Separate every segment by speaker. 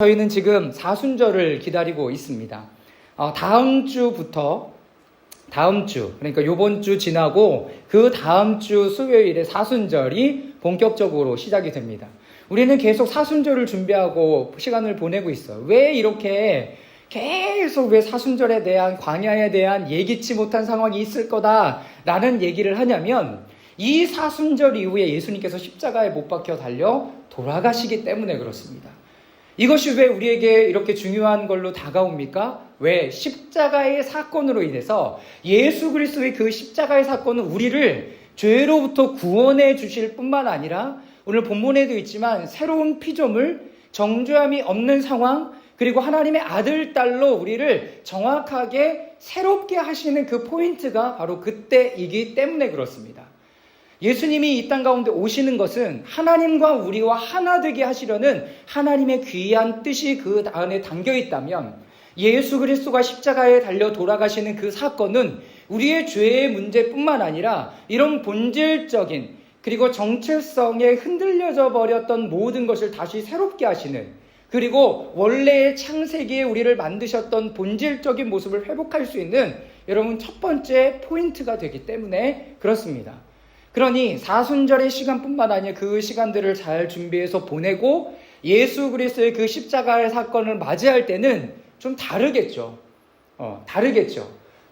Speaker 1: 저희는 지금 사순절을 기다리고 있습니다. 다음 주, 그러니까 요번 주 지나고 그 다음 주 수요일에 사순절이 본격적으로 시작이 됩니다. 우리는 계속 사순절을 준비하고 시간을 보내고 있어요. 왜 이렇게 계속 왜 사순절에 대한, 광야에 대한 예기치 못한 상황이 있을 거다라는 얘기를 하냐면, 이 사순절 이후에 예수님께서 십자가에 못 박혀 달려 돌아가시기 때문에 그렇습니다. 이것이 왜 우리에게 이렇게 중요한 걸로 다가옵니까? 왜? 십자가의 사건으로 인해서 예수 그리스도의 그 십자가의 사건은 우리를 죄로부터 구원해 주실 뿐만 아니라, 오늘 본문에도 있지만 새로운 피조물, 정죄함이 없는 상황, 그리고 하나님의 아들, 딸로 우리를 정확하게 새롭게 하시는 그 포인트가 바로 그때이기 때문에 그렇습니다. 예수님이 이 땅 가운데 오시는 것은 하나님과 우리와 하나 되게 하시려는 하나님의 귀한 뜻이 그 안에 담겨 있다면, 예수 그리스도가 십자가에 달려 돌아가시는 그 사건은 우리의 죄의 문제뿐만 아니라 이런 본질적인, 그리고 정체성에 흔들려져 버렸던 모든 것을 다시 새롭게 하시는, 그리고 원래의 창세기에 우리를 만드셨던 본질적인 모습을 회복할 수 있는, 여러분, 첫 번째 포인트가 되기 때문에 그렇습니다. 그러니 사순절의 시간뿐만 아니라 그 시간들을 잘 준비해서 보내고 예수 그리스도의 그 십자가의 사건을 맞이할 때는 좀 다르겠죠.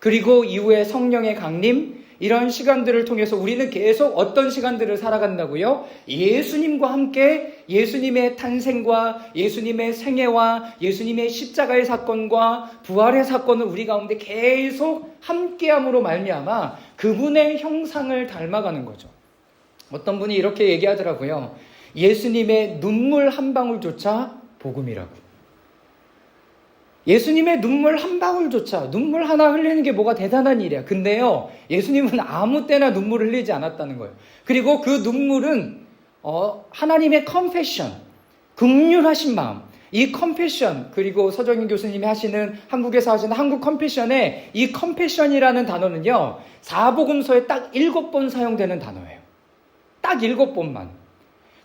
Speaker 1: 그리고 이후에 성령의 강림, 이런 시간들을 통해서 우리는 계속 어떤 시간들을 살아간다고요? 예수님과 함께 예수님의 탄생과 예수님의 생애와 예수님의 십자가의 사건과 부활의 사건을 우리 가운데 계속 함께함으로 말미암아 그분의 형상을 닮아가는 거죠. 어떤 분이 이렇게 얘기하더라고요. 예수님의 눈물 한 방울조차 복음이라고. 예수님의 눈물 한 방울조차, 눈물 하나 흘리는 게 뭐가 대단한 일이야. 근데요, 예수님은 아무 때나 눈물을 흘리지 않았다는 거예요. 그리고 그 눈물은 하나님의 컴패션, 긍휼하신 마음, 이 컴패션, 그리고 서정인 교수님이 하시는, 한국에서 하시는 한국 컴패션의 이 컴패션이라는 단어는요, 사복음서에 딱 7번 사용되는 단어예요. 딱 7번만.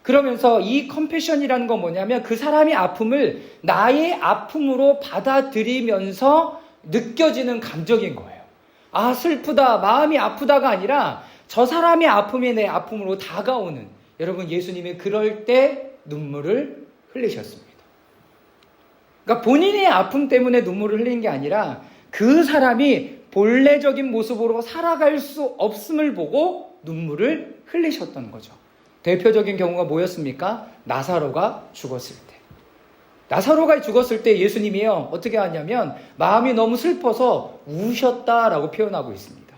Speaker 1: 그러면서 이 컴패션이라는 건 뭐냐면, 그 사람의 아픔을 나의 아픔으로 받아들이면서 느껴지는 감정인 거예요. 아, 슬프다, 마음이 아프다가 아니라 저 사람의 아픔이 내 아픔으로 다가오는, 여러분, 예수님이 그럴 때 눈물을 흘리셨습니다. 그러니까 본인의 아픔 때문에 눈물을 흘린 게 아니라 그 사람이 본래적인 모습으로 살아갈 수 없음을 보고 눈물을 흘리셨던 거죠. 대표적인 경우가 뭐였습니까? 나사로가 죽었을 때. 나사로가 죽었을 때 예수님이요, 어떻게 하냐면 마음이 너무 슬퍼서 우셨다라고 표현하고 있습니다.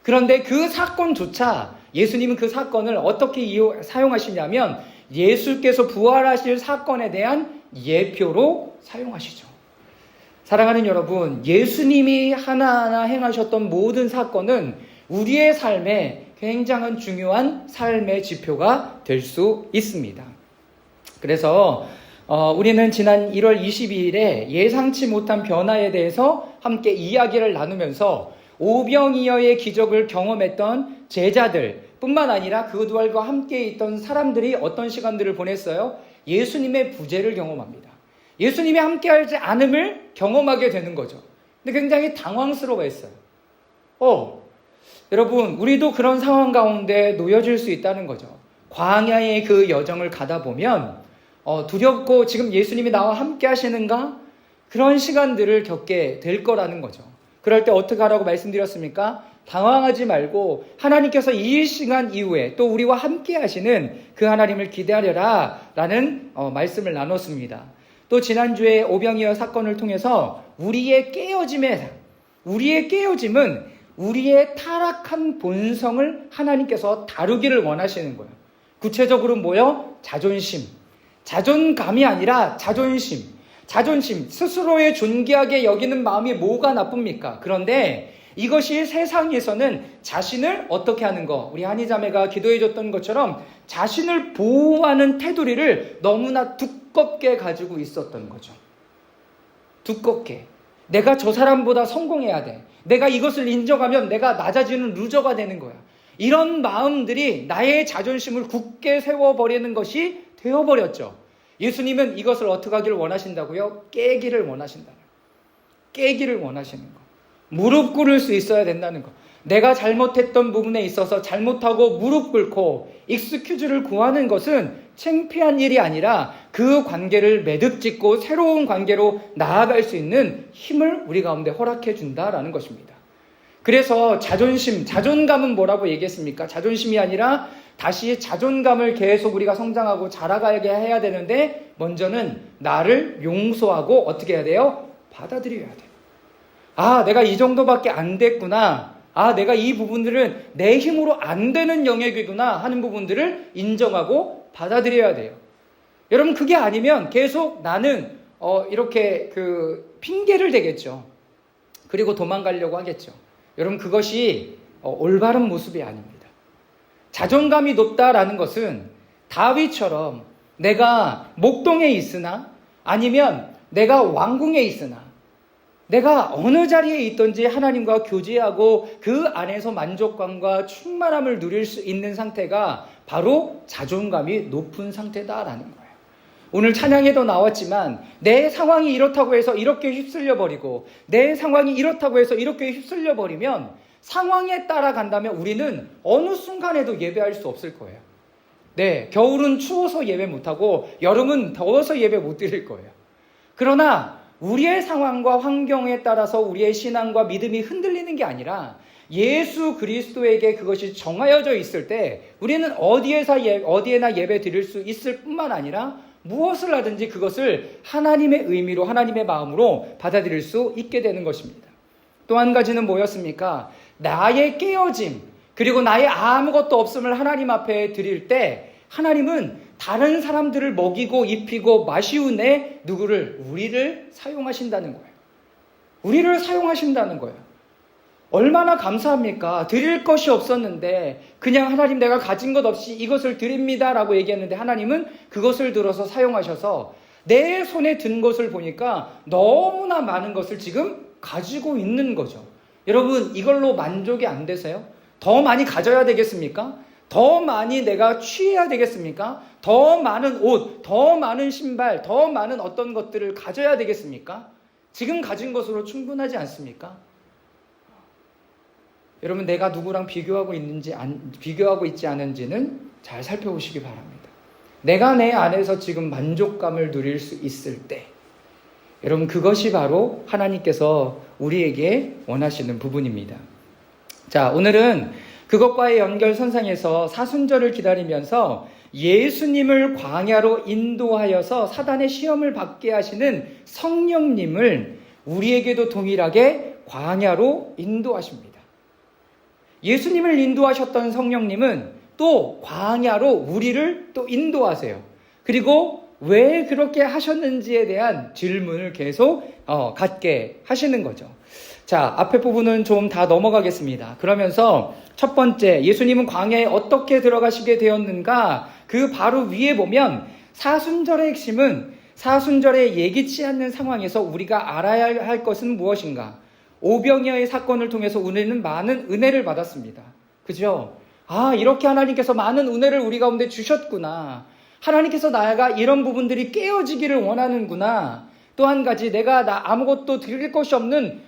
Speaker 1: 그런데 그 사건조차 예수님은 그 사건을 어떻게 사용하시냐면 예수께서 부활하실 사건에 대한 예표로 사용하시죠. 사랑하는 여러분, 예수님이 하나하나 행하셨던 모든 사건은 우리의 삶에 굉장한 중요한 삶의 지표가 될 수 있습니다. 그래서 우리는 지난 1월 22일에 예상치 못한 변화에 대해서 함께 이야기를 나누면서 오병이어의 기적을 경험했던 제자들 뿐만 아니라 그들과 함께 있던 사람들이 어떤 시간들을 보냈어요? 예수님의 부재를 경험합니다. 예수님이 함께하지 않음을 경험하게 되는 거죠. 근데 굉장히 당황스러워했어요. 여러분, 우리도 그런 상황 가운데 놓여질 수 있다는 거죠. 광야의 그 여정을 가다 보면 두렵고, 지금 예수님이 나와 함께 하시는가? 그런 시간들을 겪게 될 거라는 거죠. 그럴 때 어떻게 하라고 말씀드렸습니까? 당황하지 말고 하나님께서 이 시간 이후에 또 우리와 함께 하시는 그 하나님을 기대하려라 라는 말씀을 나눴습니다. 또 지난주에 오병이어 사건을 통해서 우리의 깨어짐은 우리의 타락한 본성을 하나님께서 다루기를 원하시는 거예요. 구체적으로 뭐요? 자존감이 아니라 자존심, 스스로의 존귀하게 여기는 마음이 뭐가 나쁩니까? 그런데 이것이 세상에서는 자신을 어떻게 하는 거, 우리 한희자매가 기도해 줬던 것처럼 자신을 보호하는 테두리를 너무나 두껍게 가지고 있었던 거죠. 두껍게. 내가 저 사람보다 성공해야 돼. 내가 이것을 인정하면 내가 낮아지는 루저가 되는 거야. 이런 마음들이 나의 자존심을 굳게 세워버리는 것이 되어버렸죠. 예수님은 이것을 어떻게 하기를 원하신다고요? 깨기를 원하신다는 거예요. 깨기를 원하시는 거. 무릎 꿇을 수 있어야 된다는 거. 내가 잘못했던 부분에 있어서 잘못하고 무릎 꿇고 익스큐즈를 구하는 것은 창피한 일이 아니라 그 관계를 매듭짓고 새로운 관계로 나아갈 수 있는 힘을 우리 가운데 허락해 준다라는 것입니다. 그래서 자존감은 뭐라고 얘기했습니까? 자존심이 아니라 다시 자존감을 계속 우리가 성장하고 자라가게 해야 되는데 먼저는 나를 용서하고 어떻게 해야 돼요? 받아들여야 돼요. 아, 내가 이 정도밖에 안 됐구나. 아, 내가 이 부분들은 내 힘으로 안 되는 영역이구나 하는 부분들을 인정하고 받아들여야 돼요. 여러분, 그게 아니면 계속 나는 이렇게 핑계를 대겠죠. 그리고 도망가려고 하겠죠. 여러분, 그것이 올바른 모습이 아닙니다. 자존감이 높다라는 것은 다윗처럼 내가 목동에 있으나 아니면 내가 왕궁에 있으나 내가 어느 자리에 있든지 하나님과 교제하고 그 안에서 만족감과 충만함을 누릴 수 있는 상태가 바로 자존감이 높은 상태다라는 거예요. 오늘 찬양에도 나왔지만 내 상황이 이렇다고 해서 이렇게 휩쓸려 버리고 내 상황이 이렇다고 해서 이렇게 휩쓸려 버리면 상황에 따라간다면 우리는 어느 순간에도 예배할 수 없을 거예요. 네, 겨울은 추워서 예배 못하고 여름은 더워서 예배 못 드릴 거예요. 그러나 우리의 상황과 환경에 따라서 우리의 신앙과 믿음이 흔들리는 게 아니라 예수 그리스도에게 그것이 정하여져 있을 때 우리는 어디에나 예배 드릴 수 있을 뿐만 아니라 무엇을 하든지 그것을 하나님의 의미로 하나님의 마음으로 받아들일 수 있게 되는 것입니다. 또 한 가지는 뭐였습니까? 나의 깨어짐 그리고 나의 아무것도 없음을 하나님 앞에 드릴 때 하나님은 다른 사람들을 먹이고 입히고 마시우내 우리를 사용하신다는 거예요. 우리를 사용하신다는 거예요. 얼마나 감사합니까? 드릴 것이 없었는데 그냥 하나님 내가 가진 것 없이 이것을 드립니다 라고 얘기했는데 하나님은 그것을 들어서 사용하셔서 내 손에 든 것을 보니까 너무나 많은 것을 지금 가지고 있는 거죠. 여러분, 이걸로 만족이 안 되세요? 더 많이 가져야 되겠습니까? 더 많이 내가 취해야 되겠습니까? 더 많은 옷, 더 많은 신발, 더 많은 어떤 것들을 가져야 되겠습니까? 지금 가진 것으로 충분하지 않습니까? 여러분, 내가 누구랑 비교하고 있지 않은지는 잘 살펴보시기 바랍니다. 내가 내 안에서 지금 만족감을 누릴 수 있을 때 여러분, 그것이 바로 하나님께서 우리에게 원하시는 부분입니다. 자, 오늘은 그것과의 연결선상에서 사순절을 기다리면서 예수님을 광야로 인도하여서 사단의 시험을 받게 하시는 성령님을 우리에게도 동일하게 광야로 인도하십니다. 예수님을 인도하셨던 성령님은 또 광야로 우리를 또 인도하세요. 그리고 왜 그렇게 하셨는지에 대한 질문을 계속 갖게 하시는 거죠. 자, 앞에 부분은 좀 다 넘어가겠습니다. 그러면서 첫 번째, 예수님은 광야에 어떻게 들어가시게 되었는가? 그 바로 위에 보면 사순절의 핵심은 사순절에 예기치 않는 상황에서 우리가 알아야 할 것은 무엇인가? 오병이어의 사건을 통해서 우리는 많은 은혜를 받았습니다. 그죠? 아, 이렇게 하나님께서 많은 은혜를 우리 가운데 주셨구나. 하나님께서 나가 이런 부분들이 깨어지기를 원하는구나. 또 한 가지, 내가 아무것도 드릴 것이 없는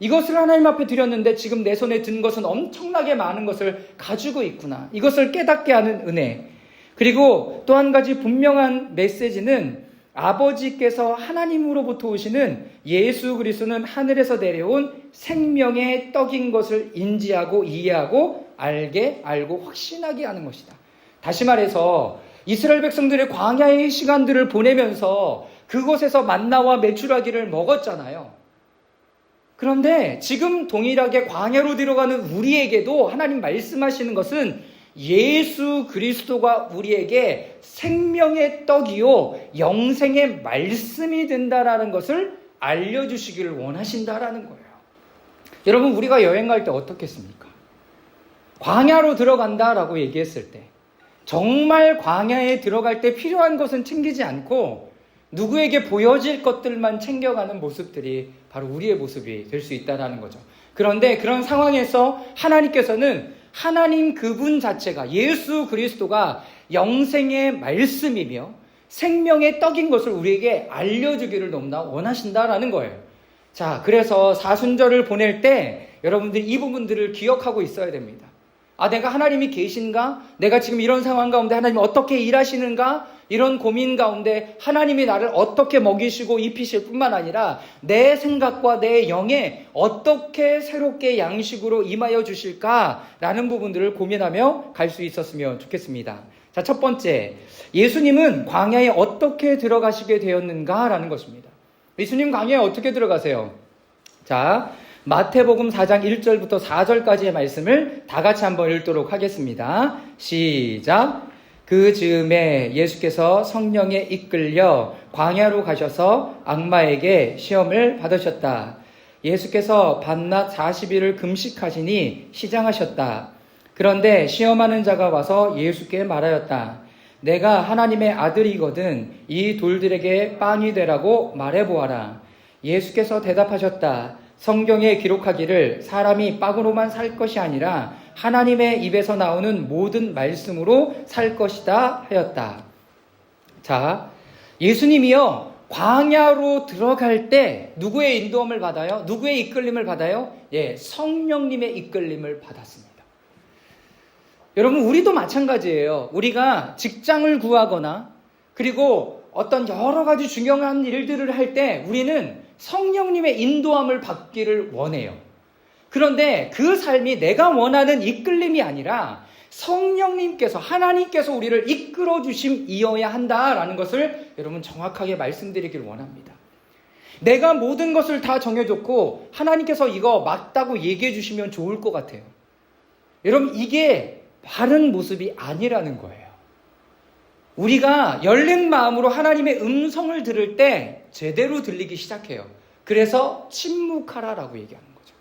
Speaker 1: 이것을 하나님 앞에 드렸는데 지금 내 손에 든 것은 엄청나게 많은 것을 가지고 있구나. 이것을 깨닫게 하는 은혜. 그리고 또 한 가지 분명한 메시지는 아버지께서 하나님으로부터 오시는 예수 그리스도는 하늘에서 내려온 생명의 떡인 것을 인지하고 이해하고 알고 확신하게 하는 것이다. 다시 말해서 이스라엘 백성들의 광야의 시간들을 보내면서 그곳에서 만나와 메추라기를 먹었잖아요. 그런데 지금 동일하게 광야로 들어가는 우리에게도 하나님 말씀하시는 것은 예수 그리스도가 우리에게 생명의 떡이요 영생의 말씀이 된다라는 것을 알려주시기를 원하신다라는 거예요. 여러분, 우리가 여행 갈 때 어떻겠습니까? 광야로 들어간다라고 얘기했을 때 정말 광야에 들어갈 때 필요한 것은 챙기지 않고 누구에게 보여질 것들만 챙겨가는 모습들이 바로 우리의 모습이 될 수 있다는 거죠. 그런데 그런 상황에서 하나님께서는 하나님 그분 자체가 예수 그리스도가 영생의 말씀이며 생명의 떡인 것을 우리에게 알려주기를 너무나 원하신다라는 거예요. 자, 그래서 사순절을 보낼 때 여러분들이 이 부분들을 기억하고 있어야 됩니다. 아, 내가 하나님이 계신가? 내가 지금 이런 상황 가운데 하나님이 어떻게 일하시는가? 이런 고민 가운데 하나님이 나를 어떻게 먹이시고 입히실 뿐만 아니라 내 생각과 내 영에 어떻게 새롭게 양식으로 임하여 주실까라는 부분들을 고민하며 갈 수 있었으면 좋겠습니다. 자, 첫 번째, 예수님은 광야에 어떻게 들어가시게 되었는가라는 것입니다. 예수님 광야에 어떻게 들어가세요? 자, 마태복음 4장 1절부터 4절까지의 말씀을 다 같이 한번 읽도록 하겠습니다. 시작. 그 즈음에 예수께서 성령에 이끌려 광야로 가셔서 악마에게 시험을 받으셨다. 예수께서 밤낮 40일을 금식하시니 시장하셨다. 그런데 시험하는 자가 와서 예수께 말하였다. 내가 하나님의 아들이거든 이 돌들에게 빵이 되라고 말해보아라. 예수께서 대답하셨다. 성경에 기록하기를 사람이 빵으로만 살 것이 아니라 하나님의 입에서 나오는 모든 말씀으로 살 것이다 하였다. 자, 예수님이요 광야로 들어갈 때 누구의 인도함을 받아요? 누구의 이끌림을 받아요? 예, 성령님의 이끌림을 받았습니다. 여러분, 우리도 마찬가지예요. 우리가 직장을 구하거나 그리고 어떤 여러 가지 중요한 일들을 할 때 우리는 성령님의 인도함을 받기를 원해요. 그런데 그 삶이 내가 원하는 이끌림이 아니라 성령님께서, 하나님께서 우리를 이끌어 주심이어야 한다라는 것을 여러분 정확하게 말씀드리기를 원합니다. 내가 모든 것을 다 정해줬고 하나님께서 이거 맞다고 얘기해 주시면 좋을 것 같아요. 여러분, 이게 바른 모습이 아니라는 거예요. 우리가 열린 마음으로 하나님의 음성을 들을 때 제대로 들리기 시작해요. 그래서 침묵하라라고 얘기하는 거죠.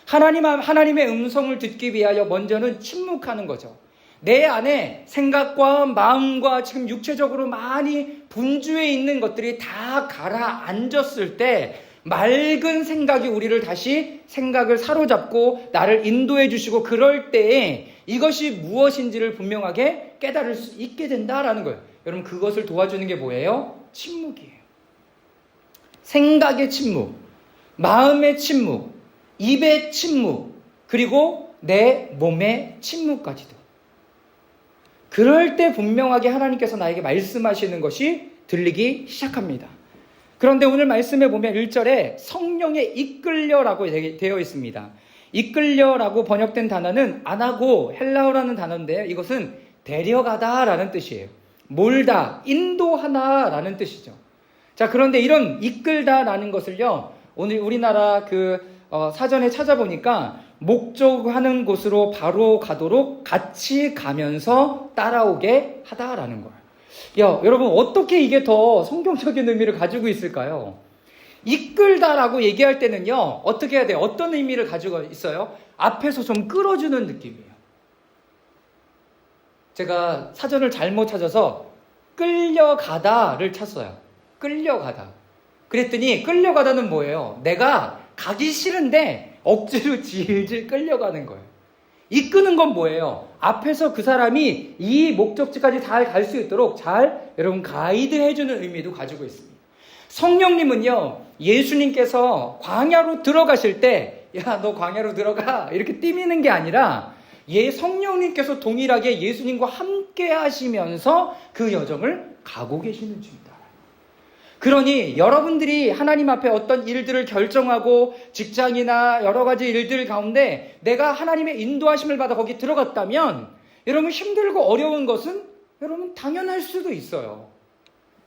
Speaker 1: 하나님의 음성을 듣기 위하여 먼저는 침묵하는 거죠. 내 안에 생각과 마음과 지금 육체적으로 많이 분주해 있는 것들이 다 가라앉았을 때 맑은 생각이 우리를 다시 생각을 사로잡고 나를 인도해 주시고 그럴 때에 이것이 무엇인지를 분명하게 깨달을 수 있게 된다라는 거예요. 여러분, 그것을 도와주는 게 뭐예요? 침묵이에요. 생각의 침묵, 마음의 침묵, 입의 침묵, 그리고 내 몸의 침묵까지도. 그럴 때 분명하게 하나님께서 나에게 말씀하시는 것이 들리기 시작합니다. 그런데 오늘 말씀에 보면 1절에 성령에 이끌려라고 되어 있습니다. 이끌려라고 번역된 단어는 아나고 헬라어라는 단어인데요. 이것은 데려가다라는 뜻이에요. 몰다, 인도하다라는 뜻이죠. 자, 그런데 이런 이끌다라는 것을요, 오늘 우리나라 사전에 찾아보니까 목적하는 곳으로 바로 가도록 같이 가면서 따라오게 하다라는 거예요. 여러분, 어떻게 이게 더 성경적인 의미를 가지고 있을까요? 이끌다라고 얘기할 때는요, 어떻게 해야 돼요? 어떤 의미를 가지고 있어요? 앞에서 좀 끌어주는 느낌이에요. 제가 사전을 잘못 찾아서 끌려가다를 찾았어요. 끌려가다. 그랬더니 끌려가다는 뭐예요? 내가 가기 싫은데 억지로 질질 끌려가는 거예요. 이끄는 건 뭐예요? 앞에서 그 사람이 이 목적지까지 잘 갈 수 있도록 잘 여러분 가이드 해주는 의미도 가지고 있습니다. 성령님은요, 예수님께서 광야로 들어가실 때, 야, 너 광야로 들어가, 이렇게 띠미는 게 아니라, 성령님께서 동일하게 예수님과 함께 하시면서 그 여정을 가고 계시는 중이다. 그러니 여러분들이 하나님 앞에 어떤 일들을 결정하고 직장이나 여러 가지 일들 가운데 내가 하나님의 인도하심을 받아 거기 들어갔다면 여러분 힘들고 어려운 것은 여러분 당연할 수도 있어요.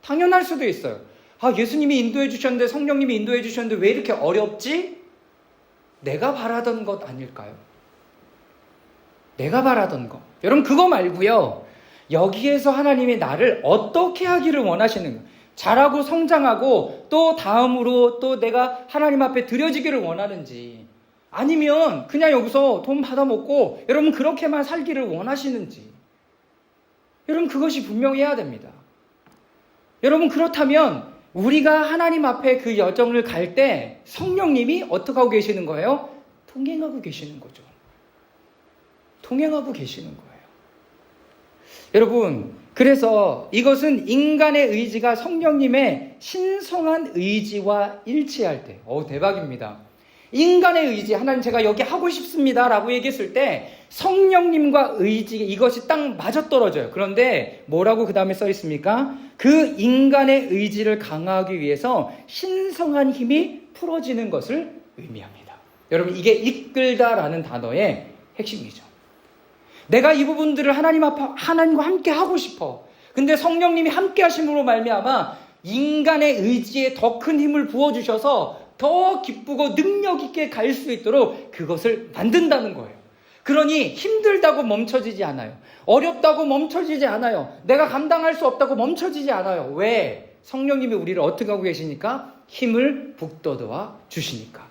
Speaker 1: 당연할 수도 있어요. 아, 예수님이 인도해 주셨는데 성령님이 인도해 주셨는데 왜 이렇게 어렵지? 내가 바라던 것 아닐까요? 내가 바라던 것. 여러분 그거 말고요. 여기에서 하나님이 나를 어떻게 하기를 원하시는가? 자라고 성장하고 또 다음으로 또 내가 하나님 앞에 드려지기를 원하는지, 아니면 그냥 여기서 돈 받아먹고 여러분 그렇게만 살기를 원하시는지, 여러분 그것이 분명해야 됩니다. 여러분 그렇다면 우리가 하나님 앞에 그 여정을 갈 때 성령님이 어떻게 하고 계시는 거예요? 동행하고 계시는 거죠. 동행하고 계시는 거예요. 여러분, 그래서 이것은 인간의 의지가 성령님의 신성한 의지와 일치할 때, 대박입니다. 인간의 의지, 하나님 제가 여기 하고 싶습니다 라고 얘기했을 때 성령님과 의지, 이것이 딱 맞아떨어져요. 그런데 뭐라고 그 다음에 써 있습니까? 그 인간의 의지를 강화하기 위해서 신성한 힘이 풀어지는 것을 의미합니다. 여러분, 이게 이끌다라는 단어의 핵심이죠. 내가 이 부분들을 하나님과 함께 하고 싶어. 근데 성령님이 함께 하심으로 말미암아 인간의 의지에 더 큰 힘을 부어주셔서 더 기쁘고 능력 있게 갈 수 있도록 그것을 만든다는 거예요. 그러니 힘들다고 멈춰지지 않아요. 어렵다고 멈춰지지 않아요. 내가 감당할 수 없다고 멈춰지지 않아요. 왜? 성령님이 우리를 어떻게 하고 계시니까? 힘을 북돋아 주시니까.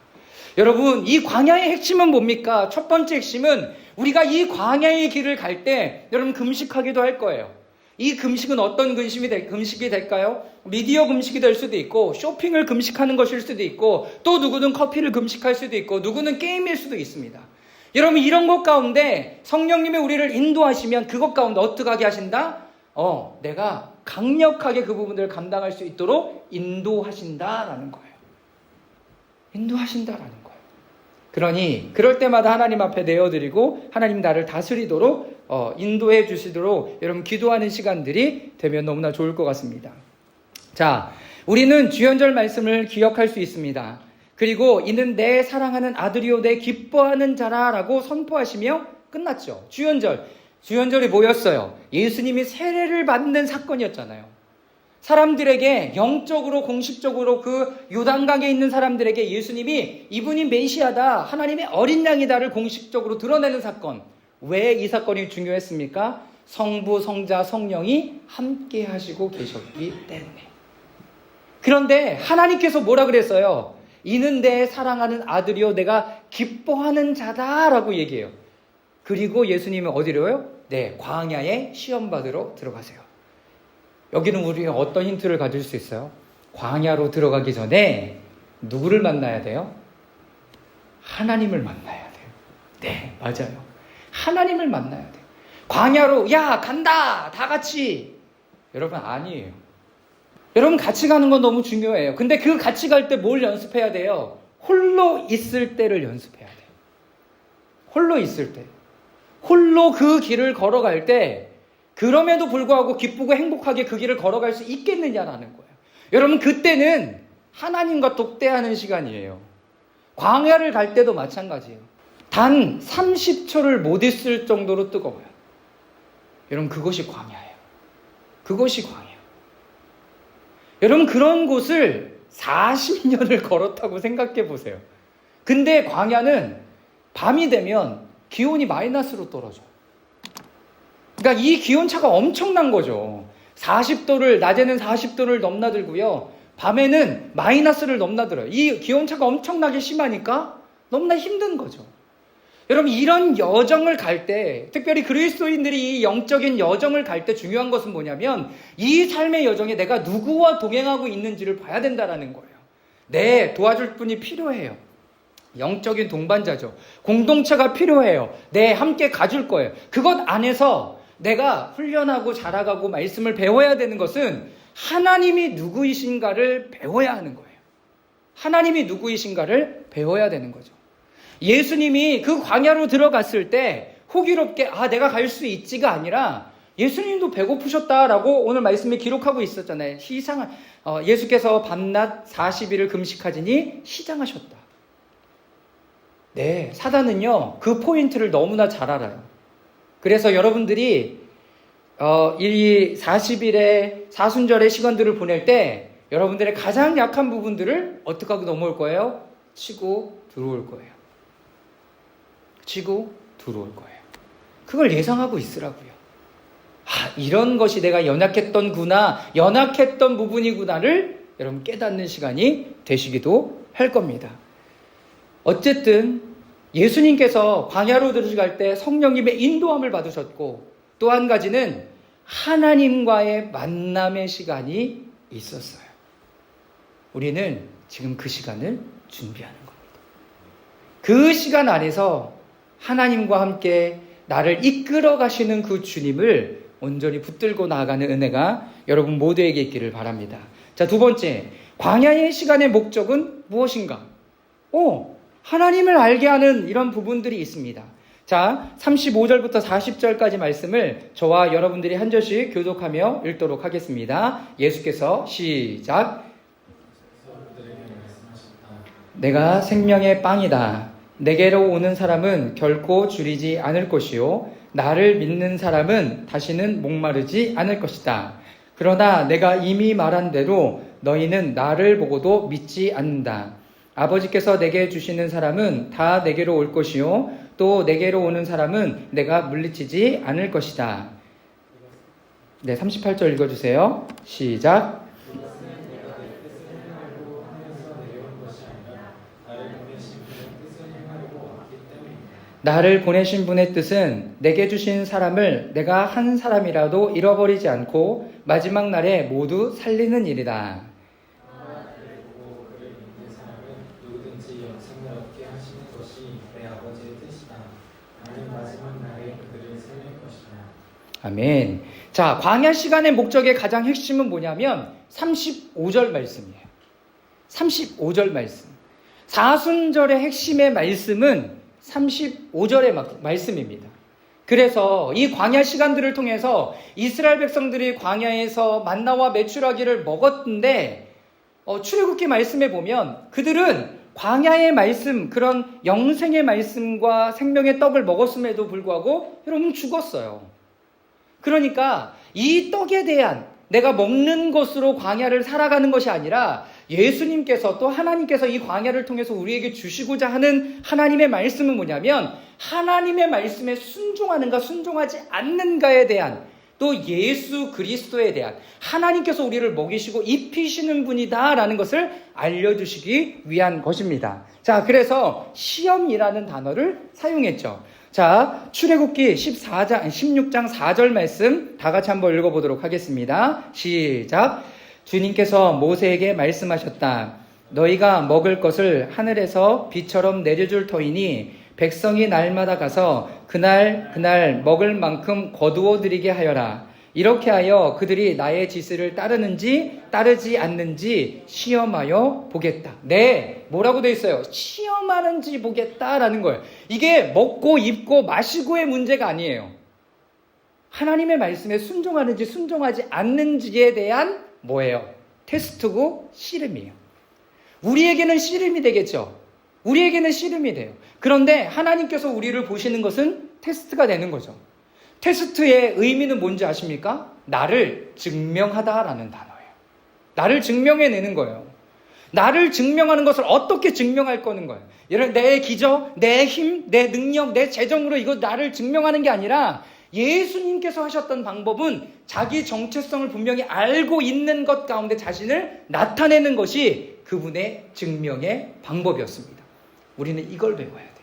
Speaker 1: 여러분, 이 광야의 핵심은 뭡니까? 첫 번째 핵심은 우리가 이 광야의 길을 갈 때 여러분 금식하기도 할 거예요. 이 금식은 어떤 금식이 될까요? 미디어 금식이 될 수도 있고, 쇼핑을 금식하는 것일 수도 있고, 또 누구는 커피를 금식할 수도 있고, 누구는 게임일 수도 있습니다. 여러분, 이런 것 가운데 성령님이 우리를 인도하시면 그것 가운데 어떻게 하게 하신다? 내가 강력하게 그 부분들을 감당할 수 있도록 인도하신다라는 거예요. 인도하신다라는 거예요. 그러니 그럴 때마다 하나님 앞에 내어드리고 하나님 나를 다스리도록 인도해 주시도록 여러분 기도하는 시간들이 되면 너무나 좋을 것 같습니다. 자, 우리는 주연절 말씀을 기억할 수 있습니다. 그리고 이는 내 사랑하는 아들이요 내 기뻐하는 자라라고 선포하시며 끝났죠. 주연절이 뭐였어요? 예수님이 세례를 받는 사건이었잖아요. 사람들에게 영적으로 공식적으로 그 요단강에 있는 사람들에게 예수님이 이분이 메시아다, 하나님의 어린 양이다를 공식적으로 드러내는 사건. 왜 이 사건이 중요했습니까? 성부, 성자, 성령이 함께 하시고 계셨기 때문에. 그런데 하나님께서 뭐라 그랬어요? 이는 내 사랑하는 아들이요 내가 기뻐하는 자다라고 얘기해요. 그리고 예수님은 어디로요? 네, 광야에 시험 받으러 들어가세요. 여기는 우리가 어떤 힌트를 가질 수 있어요? 광야로 들어가기 전에 누구를 만나야 돼요? 하나님을 만나야 돼요. 네, 맞아요. 하나님을 만나야 돼요. 광야로 야 간다 다 같이. 여러분, 아니에요. 여러분, 같이 가는 건 너무 중요해요. 근데 그 같이 갈 때 뭘 연습해야 돼요? 홀로 있을 때를 연습해야 돼요. 홀로 있을 때, 홀로 그 길을 걸어갈 때 그럼에도 불구하고 기쁘고 행복하게 그 길을 걸어갈 수 있겠느냐라는 거예요. 여러분, 그때는 하나님과 독대하는 시간이에요. 광야를 갈 때도 마찬가지예요. 단 30초를 못 있을 정도로 뜨거워요. 여러분, 그것이 광야예요. 그것이 광야. 여러분, 그런 곳을 40년을 걸었다고 생각해 보세요. 근데 광야는 밤이 되면 기온이 마이너스로 떨어져요. 그러니까 이 기온차가 엄청난 거죠. 40도를, 낮에는 40도를 넘나들고요. 밤에는 마이너스를 넘나들어요. 이 기온차가 엄청나게 심하니까 너무나 힘든 거죠. 여러분, 이런 여정을 갈 때, 특별히 그리스도인들이 이 영적인 여정을 갈 때 중요한 것은 뭐냐면 이 삶의 여정에 내가 누구와 동행하고 있는지를 봐야 된다는 거예요. 네, 도와줄 분이 필요해요. 영적인 동반자죠. 공동체가 필요해요. 네, 함께 가줄 거예요. 그것 안에서 내가 훈련하고 자라가고 말씀을 배워야 되는 것은 하나님이 누구이신가를 배워야 하는 거예요. 하나님이 누구이신가를 배워야 되는 거죠. 예수님이 그 광야로 들어갔을 때 호기롭게 내가 갈 수 있지가 아니라 예수님도 배고프셨다라고 오늘 말씀에 기록하고 있었잖아요. 예수께서 밤낮 40일을 금식하시니 시장하셨다. 네, 사단은요 그 포인트를 너무나 잘 알아요. 그래서 여러분들이 이 40일의 사순절의 시간들을 보낼 때 여러분들의 가장 약한 부분들을 어떻게 하고 넘어올 거예요? 치고 들어올 거예요. 치고 들어올 거예요. 그걸 예상하고 있으라고요. 이런 것이 내가 연약했던 부분이구나를 여러분 깨닫는 시간이 되시기도 할 겁니다. 어쨌든 예수님께서 광야로 들어갈 때 성령님의 인도함을 받으셨고, 또 한 가지는 하나님과의 만남의 시간이 있었어요. 우리는 지금 그 시간을 준비하는 겁니다. 그 시간 안에서 하나님과 함께 나를 이끌어 가시는 그 주님을 온전히 붙들고 나아가는 은혜가 여러분 모두에게 있기를 바랍니다. 자, 두 번째, 광야의 시간의 목적은 무엇인가? 하나님을 알게 하는 이런 부분들이 있습니다. 자, 35절부터 40절까지 말씀을 저와 여러분들이 한 절씩 교독하며 읽도록 하겠습니다. 예수께서 시작. 내가 생명의 빵이다. 내게로 오는 사람은 결코 줄이지 않을 것이요 나를 믿는 사람은 다시는 목마르지 않을 것이다. 그러나 내가 이미 말한 대로 너희는 나를 보고도 믿지 않는다. 아버지께서 내게 주시는 사람은 다 내게로 올 것이요 또 내게로 오는 사람은 내가 물리치지 않을 것이다. 네, 38절 읽어주세요. 시작. 나를 보내신 분의 뜻은 내게 주신 사람을 내가 한 사람이라도 잃어버리지 않고 마지막 날에 모두 살리는 일이다. 아멘. 자, 광야 시간의 목적의 가장 핵심은 뭐냐면 35절 말씀이에요. 35절 말씀. 사순절의 핵심의 말씀은 35절의 말씀입니다. 그래서 이 광야 시간들을 통해서 이스라엘 백성들이 광야에서 만나와 메추라기를 먹었는데 출애굽기 말씀에 보면 그들은 광야의 말씀, 그런 영생의 말씀과 생명의 떡을 먹었음에도 불구하고 여러분 죽었어요. 그러니까 이 떡에 대한 내가 먹는 것으로 광야를 살아가는 것이 아니라 예수님께서 또 하나님께서 이 광야를 통해서 우리에게 주시고자 하는 하나님의 말씀은 뭐냐면 하나님의 말씀에 순종하는가 순종하지 않는가에 대한 또 예수 그리스도에 대한 하나님께서 우리를 먹이시고 입히시는 분이다라는 것을 알려주시기 위한 것입니다. 자, 그래서 시험이라는 단어를 사용했죠. 자, 출애굽기 16장 4절 말씀 다 같이 한번 읽어보도록 하겠습니다. 시작. 주님께서 모세에게 말씀하셨다. 너희가 먹을 것을 하늘에서 비처럼 내려줄 터이니 백성이 날마다 가서 그날 먹을 만큼 거두어 드리게 하여라. 이렇게 하여 그들이 나의 지시를 따르는지 따르지 않는지 시험하여 보겠다. 네, 뭐라고 돼 있어요? 시험하는지 보겠다라는 거예요. 이게 먹고 입고 마시고의 문제가 아니에요. 하나님의 말씀에 순종하는지 순종하지 않는지에 대한 뭐예요? 테스트고 씨름이에요. 우리에게는 씨름이 되겠죠. 우리에게는 씨름이 돼요. 그런데 하나님께서 우리를 보시는 것은 테스트가 되는 거죠. 테스트의 의미는 뭔지 아십니까? 나를 증명하다라는 단어예요. 나를 증명해내는 거예요. 나를 증명하는 것을 어떻게 증명할 거는 거예요. 여러분, 내 기적, 내 힘, 내 능력, 내 재정으로 이거 나를 증명하는 게 아니라 예수님께서 하셨던 방법은 자기 정체성을 분명히 알고 있는 것 가운데 자신을 나타내는 것이 그분의 증명의 방법이었습니다. 우리는 이걸 배워야 돼요.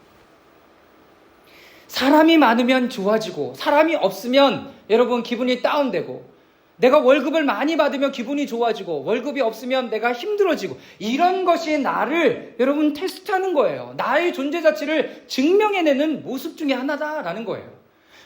Speaker 1: 사람이 많으면 좋아지고 사람이 없으면 여러분 기분이 다운되고 내가 월급을 많이 받으면 기분이 좋아지고 월급이 없으면 내가 힘들어지고 이런 것이 나를 여러분 테스트하는 거예요. 나의 존재 자체를 증명해내는 모습 중에 하나다라는 거예요.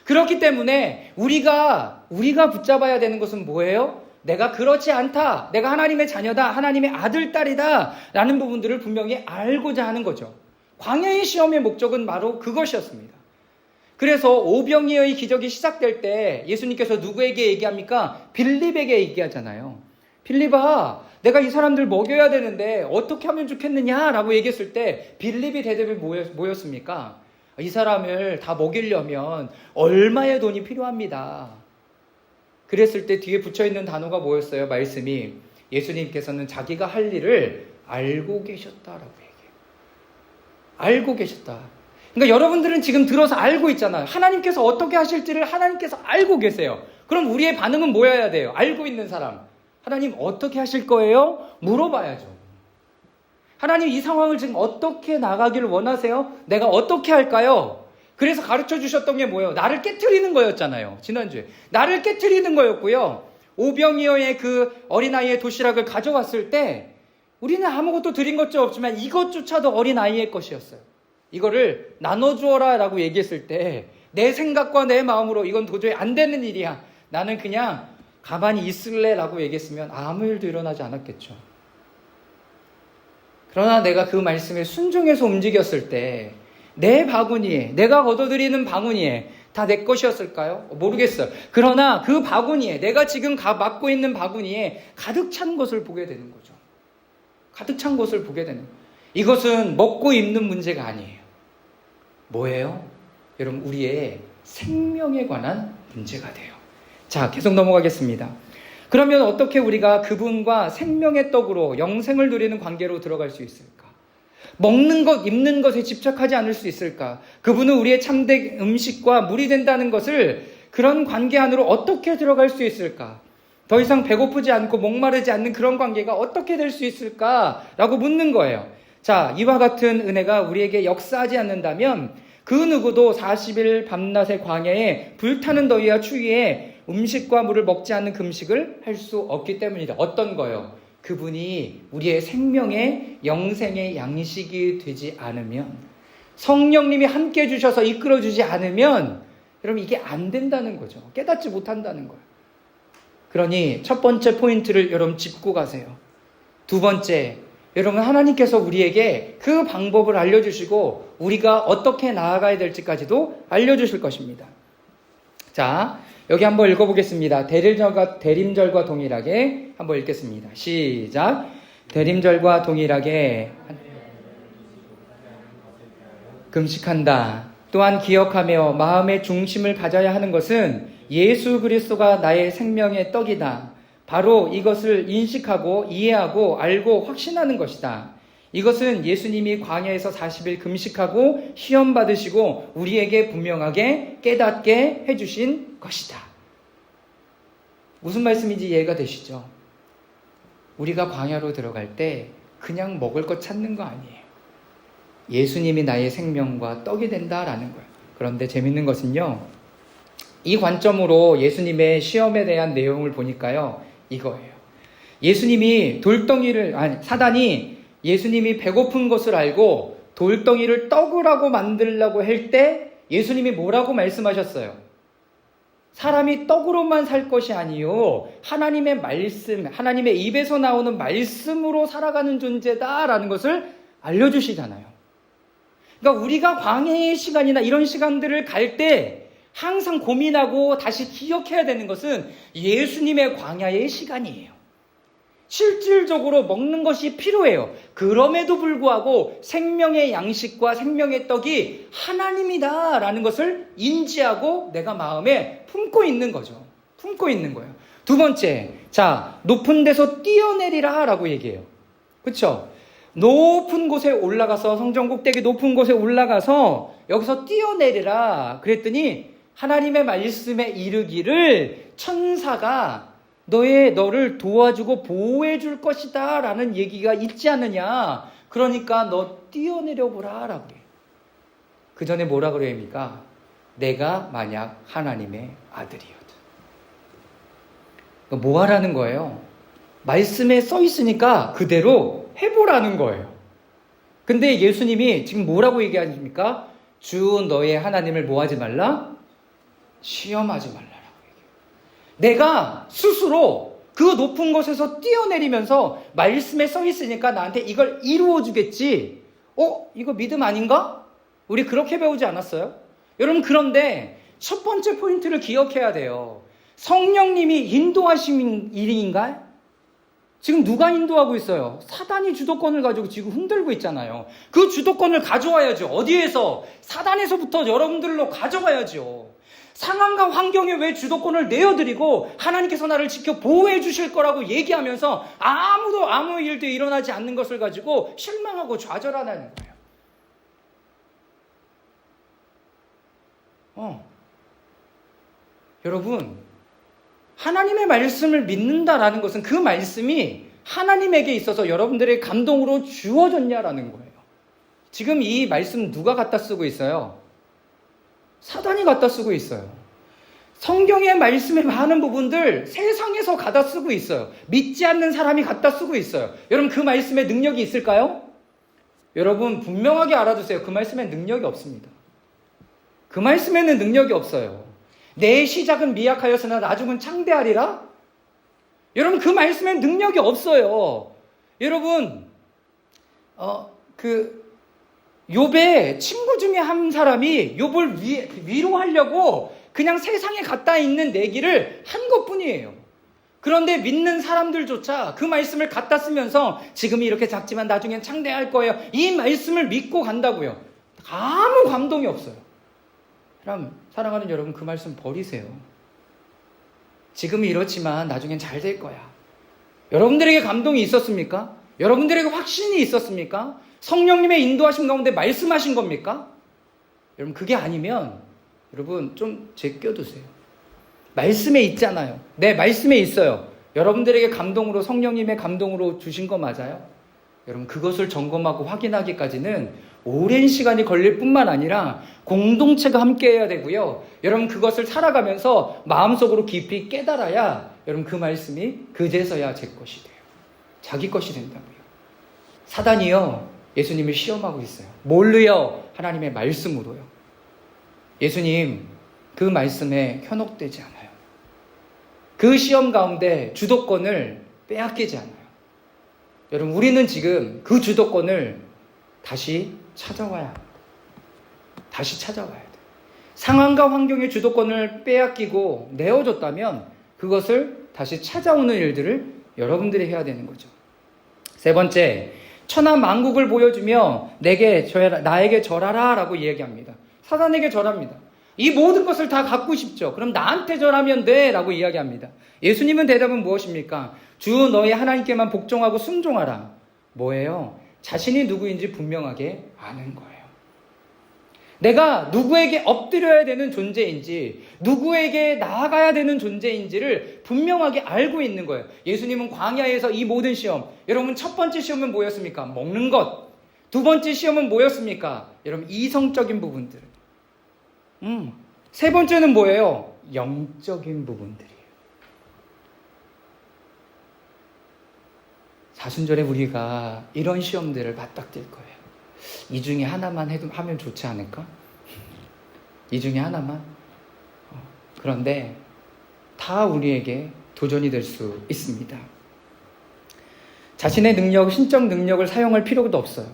Speaker 1: 그렇기 때문에 우리가 붙잡아야 되는 것은 뭐예요? 내가 그렇지 않다. 내가 하나님의 자녀다. 하나님의 아들, 딸이다. 라는 부분들을 분명히 알고자 하는 거죠. 광야의 시험의 목적은 바로 그것이었습니다. 그래서 오병이어의 기적이 시작될 때 예수님께서 누구에게 얘기합니까? 빌립에게 얘기하잖아요. 빌립아, 내가 이 사람들 먹여야 되는데 어떻게 하면 좋겠느냐라고 얘기했을 때 빌립이 대답이 뭐였습니까? 이 사람을 다 먹이려면 얼마의 돈이 필요합니다. 그랬을 때 뒤에 붙여있는 단어가 뭐였어요? 말씀이 예수님께서는 자기가 할 일을 알고 계셨다라고 얘기해요. 알고 계셨다. 그러니까 여러분들은 지금 들어서 알고 있잖아요. 하나님께서 어떻게 하실지를 하나님께서 알고 계세요. 그럼 우리의 반응은 뭐여야 돼요? 알고 있는 사람. 하나님 어떻게 하실 거예요? 물어봐야죠. 하나님 이 상황을 지금 어떻게 나가기를 원하세요? 내가 어떻게 할까요? 그래서 가르쳐 주셨던 게 뭐예요? 나를 깨트리는 거였잖아요. 지난주에. 나를 깨트리는 거였고요. 오병이어의 그 어린아이의 도시락을 가져왔을 때 우리는 아무것도 드린 것도 없지만 이것조차도 어린아이의 것이었어요. 이거를 나눠주어라 라고 얘기했을 때 내 생각과 내 마음으로 이건 도저히 안 되는 일이야. 나는 그냥 가만히 있을래 라고 얘기했으면 아무 일도 일어나지 않았겠죠. 그러나 내가 그 말씀에 순종해서 움직였을 때 내 바구니에, 내가 걷어들이는 바구니에 다 내 것이었을까요? 모르겠어요. 그러나 그 바구니에, 내가 지금 맡고 있는 바구니에 가득 찬 것을 보게 되는 거죠. 가득 찬 것을 보게 되는 거예요. 이것은 먹고 입는 문제가 아니에요. 뭐예요? 여러분, 우리의 생명에 관한 문제가 돼요. 자, 계속 넘어가겠습니다. 그러면 어떻게 우리가 그분과 생명의 떡으로 영생을 누리는 관계로 들어갈 수 있을까? 먹는 것, 입는 것에 집착하지 않을 수 있을까? 그분은 우리의 참된 음식과 물이 된다는 것을 그런 관계 안으로 어떻게 들어갈 수 있을까? 더 이상 배고프지 않고 목마르지 않는 그런 관계가 어떻게 될 수 있을까라고 묻는 거예요. 자, 이와 같은 은혜가 우리에게 역사하지 않는다면 그 누구도 40일 밤낮의 광야에 불타는 더위와 추위에 음식과 물을 먹지 않는 금식을 할 수 없기 때문이다. 어떤 거요? 그분이 우리의 생명의 영생의 양식이 되지 않으면, 성령님이 함께 해주셔서 이끌어주지 않으면 여러분 이게 안 된다는 거죠. 깨닫지 못한다는 거예요. 그러니 첫 번째 포인트를 여러분 짚고 가세요. 두 번째, 여러분 하나님께서 우리에게 그 방법을 알려주시고 우리가 어떻게 나아가야 될지까지도 알려주실 것입니다. 자, 여기 한번 읽어보겠습니다. 대림절과 동일하게 한번 읽겠습니다. 시작. 대림절과 동일하게 금식한다. 또한 기억하며 마음의 중심을 가져야 하는 것은 예수 그리스도가 나의 생명의 떡이다. 바로 이것을 인식하고 이해하고 알고 확신하는 것이다. 이것은 예수님이 광야에서 40일 금식하고 시험 받으시고 우리에게 분명하게 깨닫게 해주신 것이다. 무슨 말씀인지 이해가 되시죠? 우리가 광야로 들어갈 때 그냥 먹을 것 찾는 거 아니에요. 예수님이 나의 생명과 떡이 된다라는 거예요. 그런데 재밌는 것은요, 이 관점으로 예수님의 시험에 대한 내용을 보니까요, 이거예요. 사단이 예수님이 배고픈 것을 알고 돌덩이를 떡을 하고 만들려고 할 때 예수님이 뭐라고 말씀하셨어요? 사람이 떡으로만 살 것이 아니요, 하나님의 말씀, 하나님의 입에서 나오는 말씀으로 살아가는 존재다라는 것을 알려주시잖아요. 그러니까 우리가 광야의 시간이나 이런 시간들을 갈 때 항상 고민하고 다시 기억해야 되는 것은 예수님의 광야의 시간이에요. 실질적으로 먹는 것이 필요해요. 그럼에도 불구하고 생명의 양식과 생명의 떡이 하나님이다라는 것을 인지하고 내가 마음에 품고 있는 거죠. 품고 있는 거예요. 두 번째, 자, 높은 데서 뛰어내리라 라고 얘기해요. 그렇죠? 높은 곳에 올라가서, 성전 꼭대기 높은 곳에 올라가서 여기서 뛰어내리라 그랬더니 하나님의 말씀에 이르기를 천사가 너를 도와주고 보호해 줄 것이다 라는 얘기가 있지 않느냐. 그러니까 너 뛰어내려 보라 라고 해요. 그 전에 뭐라 그래입니까? 내가 만약 하나님의 아들이어도. 뭐 하라는 거예요? 말씀에 써 있으니까 그대로 해보라는 거예요. 근데 예수님이 지금 뭐라고 얘기하십니까? 주 너의 하나님을 뭐 하지 말라? 시험하지 말라. 내가 스스로 그 높은 곳에서 뛰어내리면서 말씀에 써 있으니까 나한테 이걸 이루어 주겠지. 이거 믿음 아닌가? 우리 그렇게 배우지 않았어요? 여러분, 그런데 첫 번째 포인트를 기억해야 돼요. 성령님이 인도하신 일인가요? 지금 누가 인도하고 있어요? 사단이 주도권을 가지고 지금 흔들고 있잖아요. 그 주도권을 가져와야죠. 어디에서? 사단에서부터 여러분들로 가져가야죠. 상황과 환경에 왜 주도권을 내어드리고 하나님께서 나를 지켜 보호해 주실 거라고 얘기하면서 아무도 아무 일도 일어나지 않는 것을 가지고 실망하고 좌절하는 거예요. 여러분, 하나님의 말씀을 믿는다라는 것은 그 말씀이 하나님에게 있어서 여러분들의 감동으로 주어졌냐라는 거예요. 지금 이 말씀 누가 갖다 쓰고 있어요? 사단이 갖다 쓰고 있어요. 성경의 말씀의 많은 부분들 세상에서 갖다 쓰고 있어요. 믿지 않는 사람이 갖다 쓰고 있어요. 여러분, 그 말씀에 능력이 있을까요? 여러분, 분명하게 알아두세요. 그 말씀에 능력이 없습니다. 그 말씀에는 능력이 없어요. 내 시작은 미약하였으나 나중은 창대하리라? 여러분, 그 말씀엔 능력이 없어요. 여러분, 욥의 친구 중에 한 사람이 욥을 위로하려고 그냥 세상에 갖다 있는 내기를 한 것뿐이에요. 그런데 믿는 사람들조차 그 말씀을 갖다 쓰면서 지금이 이렇게 작지만 나중엔 창대할 거예요. 이 말씀을 믿고 간다고요. 아무 감동이 없어요. 그럼 사랑하는 여러분, 그 말씀 버리세요. 지금은 이렇지만 나중엔 잘 될 거야. 여러분들에게 감동이 있었습니까? 여러분들에게 확신이 있었습니까? 성령님의 인도하심 가운데 말씀하신 겁니까? 여러분, 그게 아니면 여러분 좀 제껴두세요. 말씀에 있잖아요. 네, 말씀에 있어요. 여러분들에게 감동으로, 성령님의 감동으로 주신 거 맞아요? 여러분, 그것을 점검하고 확인하기까지는 오랜 시간이 걸릴 뿐만 아니라 공동체가 함께 해야 되고요. 여러분, 그것을 살아가면서 마음속으로 깊이 깨달아야 여러분 그 말씀이 그제서야 제 것이 돼요. 자기 것이 된다고요. 사단이요, 예수님을 시험하고 있어요. 뭘로요? 하나님의 말씀으로요. 예수님 그 말씀에 현혹되지 않아요. 그 시험 가운데 주도권을 빼앗기지 않아요. 여러분, 우리는 지금 그 주도권을 다시 찾아와야 합니다. 다시 찾아와야 돼요. 상황과 환경의 주도권을 빼앗기고 내어줬다면 그것을 다시 찾아오는 일들을 여러분들이 해야 되는 거죠. 세 번째, 천하 만국을 보여주며 나에게 절하라 라고 이야기합니다. 사단에게 절합니다. 이 모든 것을 다 갖고 싶죠. 그럼 나한테 절하면 돼 라고 이야기합니다. 예수님은 대답은 무엇입니까? 주 너희 하나님께만 복종하고 순종하라. 뭐예요? 자신이 누구인지 분명하게 아는 거예요. 내가 누구에게 엎드려야 되는 존재인지, 누구에게 나아가야 되는 존재인지를 분명하게 알고 있는 거예요. 예수님은 광야에서 이 모든 시험, 여러분 첫 번째 시험은 뭐였습니까? 먹는 것. 두 번째 시험은 뭐였습니까? 여러분 이성적인 부분들. 세 번째는 뭐예요? 영적인 부분들이에요. 사순절에 우리가 이런 시험들을 맞닥뜨릴 거예요. 이 중에 하나만 하면 좋지 않을까? 이 중에 하나만? 그런데 다 우리에게 도전이 될 수 있습니다. 자신의 능력, 신적 능력을 사용할 필요도 없어요.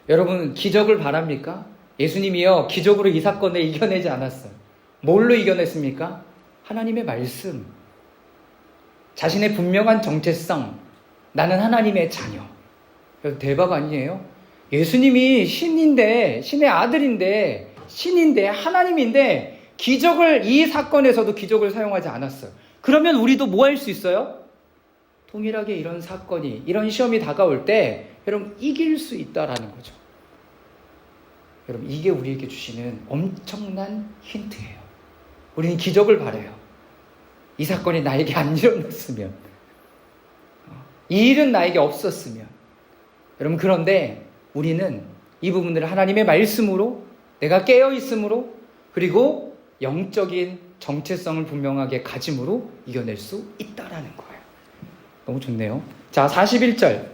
Speaker 1: 여러분, 기적을 바랍니까? 예수님이요, 기적으로 이 사건을 이겨내지 않았어요. 뭘로 이겨냈습니까? 하나님의 말씀. 자신의 분명한 정체성. 나는 하나님의 자녀. 대박 아니에요? 예수님이 신의 아들인데, 신인데, 하나님인데, 이 사건에서도 기적을 사용하지 않았어요. 그러면 우리도 뭐 할 수 있어요? 동일하게 이런 사건이, 이런 시험이 다가올 때, 여러분, 이길 수 있다라는 거죠. 여러분, 이게 우리에게 주시는 엄청난 힌트예요. 우리는 기적을 바라요. 이 사건이 나에게 안 일어났으면, 이 일은 나에게 없었으면. 여러분, 그런데 우리는 이 부분들을 하나님의 말씀으로, 내가 깨어있음으로, 그리고 영적인 정체성을 분명하게 가짐으로 이겨낼 수 있다라는 거예요. 너무 좋네요. 자, 41절.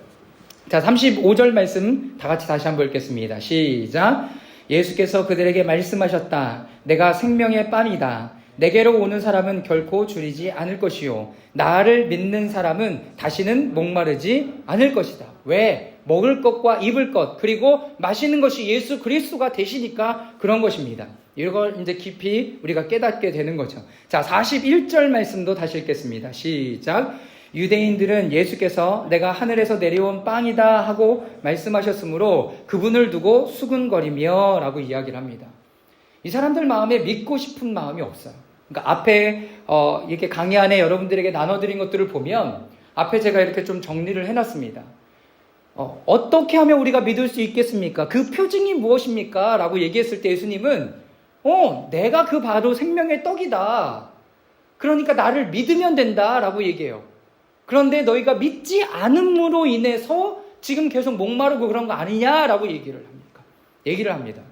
Speaker 1: 자, 35절 말씀 다 같이 다시 한번 읽겠습니다. 시작. 예수께서 그들에게 말씀하셨다. 내가 생명의 빵이다. 내게로 오는 사람은 결코 줄이지 않을 것이요. 나를 믿는 사람은 다시는 목마르지 않을 것이다. 왜? 먹을 것과 입을 것, 그리고 마시는 것이 예수 그리스도가 되시니까 그런 것입니다. 이걸 이제 깊이 우리가 깨닫게 되는 거죠. 자, 41절 말씀도 다시 읽겠습니다. 시작. 유대인들은 예수께서 내가 하늘에서 내려온 빵이다 하고 말씀하셨으므로 그분을 두고 수군거리며 라고 이야기를 합니다. 이 사람들 마음에 믿고 싶은 마음이 없어요. 그러니까 앞에 이렇게 강의 안에 여러분들에게 나눠드린 것들을 보면 앞에 제가 이렇게 좀 정리를 해놨습니다. 어떻게 하면 우리가 믿을 수 있겠습니까? 그 표징이 무엇입니까? 라고 얘기했을 때 예수님은 내가 그 바로 생명의 떡이다. 그러니까 나를 믿으면 된다 라고 얘기해요. 그런데 너희가 믿지 않음으로 인해서 지금 계속 목마르고 그런 거 아니냐라고 얘기를 합니다.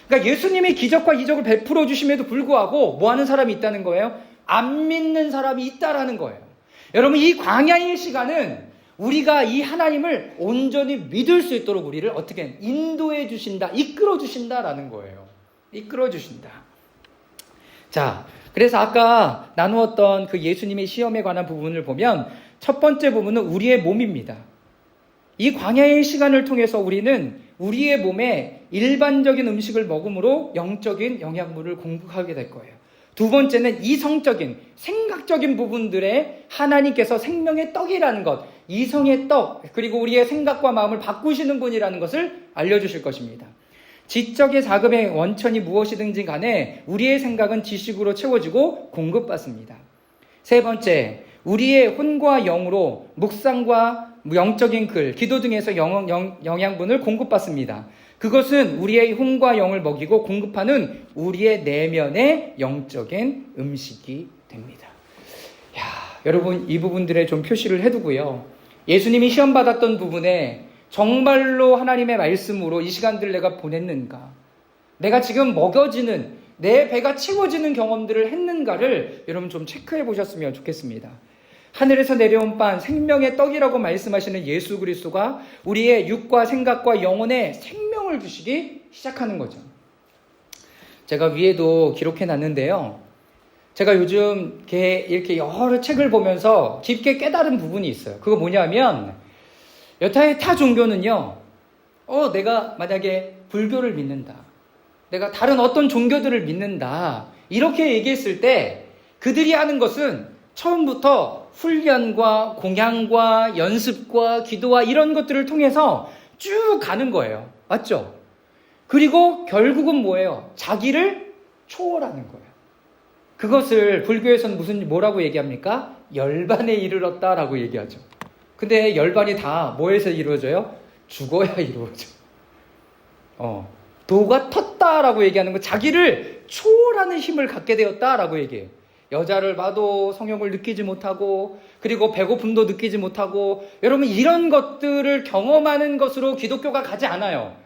Speaker 1: 그러니까 예수님이 기적과 이적을 베풀어 주심에도 불구하고 뭐 하는 사람이 있다는 거예요? 안 믿는 사람이 있다라는 거예요. 여러분, 이 광야의 시간은 우리가 이 하나님을 온전히 믿을 수 있도록 우리를 어떻게 인도해 주신다, 이끌어 주신다라는 거예요. 이끌어 주신다. 자, 그래서 아까 나누었던 그 예수님의 시험에 관한 부분을 보면 첫 번째 부분은 우리의 몸입니다. 이 광야의 시간을 통해서 우리는 우리의 몸에 일반적인 음식을 먹음으로 영적인 영양분을 공급하게 될 거예요. 두 번째는 이성적인, 생각적인 부분들에 하나님께서 생명의 떡이라는 것, 이성의 떡, 그리고 우리의 생각과 마음을 바꾸시는 분이라는 것을 알려주실 것입니다. 지적의 자금의 원천이 무엇이든지 간에 우리의 생각은 지식으로 채워지고 공급받습니다. 세 번째, 우리의 혼과 영으로 묵상과 영적인 글, 기도 등에서 영양분을 공급받습니다. 그것은 우리의 혼과 영을 먹이고 공급하는 우리의 내면의 영적인 음식이 됩니다. 야, 여러분 이 부분들에 좀 표시를 해두고요. 예수님이 시험 받았던 부분에 정말로 하나님의 말씀으로 이 시간들을 내가 보냈는가? 내가 지금 먹여지는, 내 배가 채워지는 경험들을 했는가를 여러분 좀 체크해 보셨으면 좋겠습니다. 하늘에서 내려온 빵, 생명의 떡이라고 말씀하시는 예수 그리스도가 우리의 육과 생각과 영혼에 생명을 주시기 시작하는 거죠. 제가 위에도 기록해 놨는데요. 제가 요즘 이렇게 여러 책을 보면서 깊게 깨달은 부분이 있어요. 그거 뭐냐면 여타의 타 종교는요, 내가 만약에 불교를 믿는다, 내가 다른 어떤 종교들을 믿는다, 이렇게 얘기했을 때 그들이 하는 것은 처음부터 훈련과 공양과 연습과 기도와 이런 것들을 통해서 쭉 가는 거예요. 맞죠? 그리고 결국은 뭐예요? 자기를 초월하는 거예요. 그것을 불교에서는 뭐라고 얘기합니까? 열반에 이르렀다라고 얘기하죠. 근데 열반이 다 뭐에서 이루어져요? 죽어야 이루어져. 도가 텄다라고 얘기하는 건 자기를 초월하는 힘을 갖게 되었다라고 얘기해요. 여자를 봐도 성욕을 느끼지 못하고, 그리고 배고픔도 느끼지 못하고, 여러분 이런 것들을 경험하는 것으로 기독교가 가지 않아요.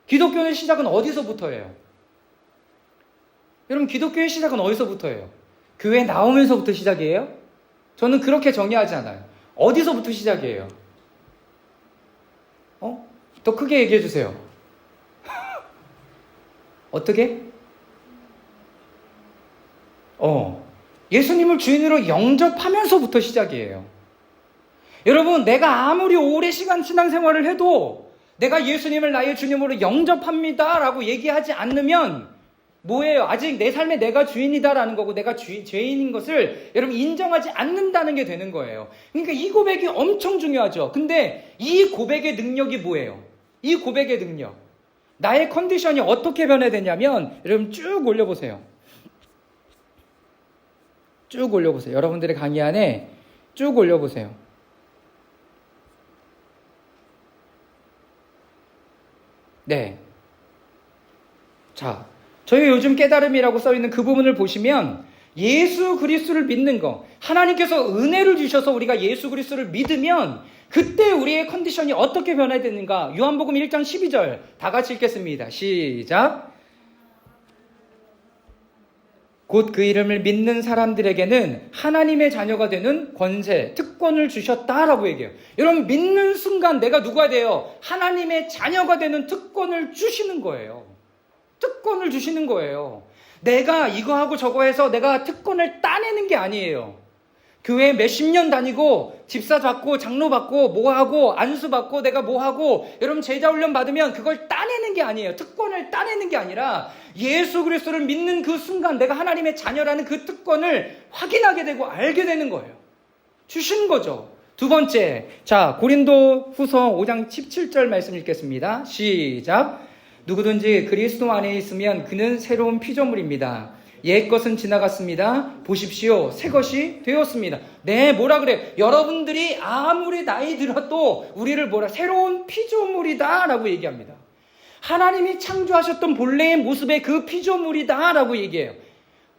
Speaker 1: 기독교의 시작은 어디서부터예요? 여러분 기독교의 시작은 어디서부터예요? 교회 나오면서부터 시작이에요? 저는 그렇게 정의하지 않아요. 어디서부터 시작이에요? 더 크게 얘기해 주세요. 어떻게? 예수님을 주인으로 영접하면서부터 시작이에요. 여러분, 내가 아무리 오래 시간 신앙생활을 해도 내가 예수님을 나의 주님으로 영접합니다 라고 얘기하지 않으면 뭐예요? 아직 내 삶에 내가 주인이다라는 거고, 내가 죄인인 것을 여러분 인정하지 않는다는 게 되는 거예요. 그러니까 이 고백이 엄청 중요하죠. 근데 이 고백의 능력이 뭐예요? 이 고백의 능력, 나의 컨디션이 어떻게 변화되냐면, 여러분 쭉 올려보세요. 쭉 올려보세요. 여러분들의 강의 안에 쭉 올려보세요. 네. 자, 저희 요즘 깨달음이라고 써있는 그 부분을 보시면 예수 그리스도를 믿는 거, 하나님께서 은혜를 주셔서 우리가 예수 그리스도를 믿으면 그때 우리의 컨디션이 어떻게 변화되는가? 요한복음 1장 12절 다 같이 읽겠습니다. 시작. 곧 그 이름을 믿는 사람들에게는 하나님의 자녀가 되는 권세, 특권을 주셨다라고 얘기해요. 여러분 믿는 순간 내가 누가 돼요? 하나님의 자녀가 되는 특권을 주시는 거예요. 특권을 주시는 거예요. 내가 이거 하고 저거 해서 내가 특권을 따내는 게 아니에요. 교회 몇십 년 다니고 집사 받고 장로 받고 뭐 하고 안수 받고 내가 뭐 하고 여러분 제자 훈련 받으면 그걸 따내는 게 아니에요. 특권을 따내는 게 아니라 예수 그리스도를 믿는 그 순간 내가 하나님의 자녀라는 그 특권을 확인하게 되고 알게 되는 거예요. 주신 거죠. 두 번째, 자 고린도 후서 5장 17절 말씀 읽겠습니다. 시작. 누구든지 그리스도 안에 있으면 그는 새로운 피조물입니다. 옛 것은 지나갔습니다. 보십시오. 새 것이 되었습니다. 네, 뭐라 그래? 여러분들이 아무리 나이 들어도 우리를 새로운 피조물이다 라고 얘기합니다. 하나님이 창조하셨던 본래의 모습의 그 피조물이다 라고 얘기해요.